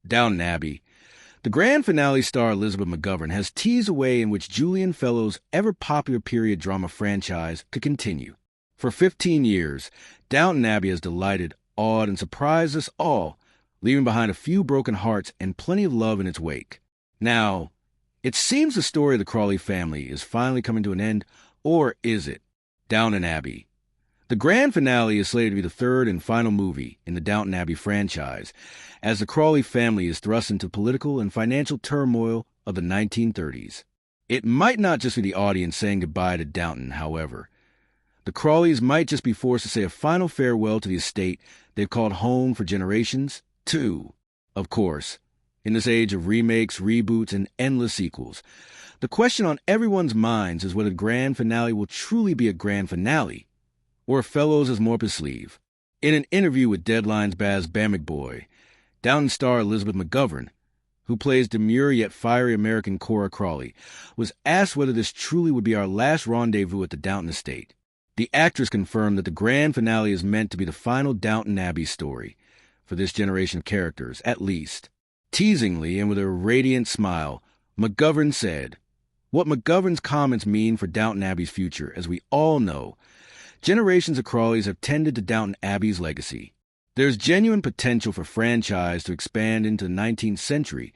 Downton Abbey. The grand finale star Elizabeth McGovern has teased a way in which Julian Fellowes' ever-popular period drama franchise could continue. For 15 years, Downton Abbey has delighted, awed, and surprised us all, leaving behind a few broken hearts and plenty of love in its wake. Now, it seems the story of the Crawley family is finally coming to an end, or is it? Downton Abbey. The grand finale is slated to be the third and final movie in the Downton Abbey franchise, as the Crawley family is thrust into political and financial turmoil of the 1930s. It might not just be the audience saying goodbye to Downton, however. The Crawleys might just be forced to say a final farewell to the estate they've called home for generations, too. Of course, in this age of remakes, reboots, and endless sequels, the question on everyone's minds is whether the grand finale will truly be a grand finale, or if Fellowes has more up his sleeve. In an interview with Deadline's Baz Bamigboy, Downton star Elizabeth McGovern, who plays demure yet fiery American Cora Crawley, was asked whether this truly would be our last rendezvous at the Downton estate. The actress confirmed that the grand finale is meant to be the final Downton Abbey story, for this generation of characters, at least. Teasingly and with a radiant smile, McGovern said, "What McGovern's comments mean for Downton Abbey's future, as we all know, generations of Crawleys have tended to Downton Abbey's legacy. There's genuine potential for franchise to expand into the 19th century,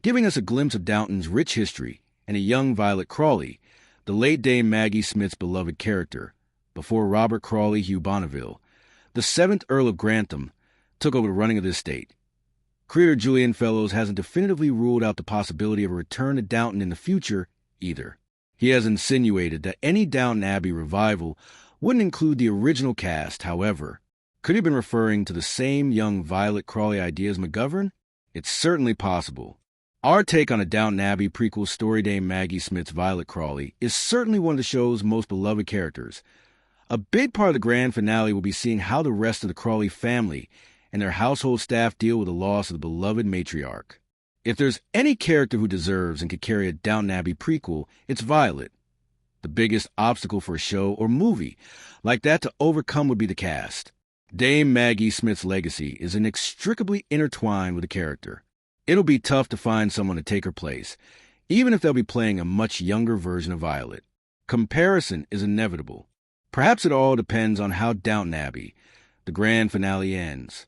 giving us a glimpse of Downton's rich history and a young Violet Crawley, the late Dame Maggie Smith's beloved character, before Robert Crawley Hugh Bonneville, the 7th Earl of Grantham, took over the running of the estate. Creator Julian Fellowes hasn't definitively ruled out the possibility of a return to Downton in the future either. He has insinuated that any Downton Abbey revival wouldn't include the original cast, however. Could he have been referring to the same young Violet Crawley idea as McGovern? It's certainly possible. Our take on a Downton Abbey prequel story Dame Maggie Smith's Violet Crawley is certainly one of the show's most beloved characters. A big part of the grand finale will be seeing how the rest of the Crawley family and their household staff deal with the loss of the beloved matriarch. If there's any character who deserves and could carry a Downton Abbey prequel, it's Violet. The biggest obstacle for a show or movie like that to overcome would be the cast. Dame Maggie Smith's legacy is inextricably intertwined with the character. It'll be tough to find someone to take her place, even if they'll be playing a much younger version of Violet. Comparison is inevitable. Perhaps it all depends on how Downton Abbey, the grand finale, ends.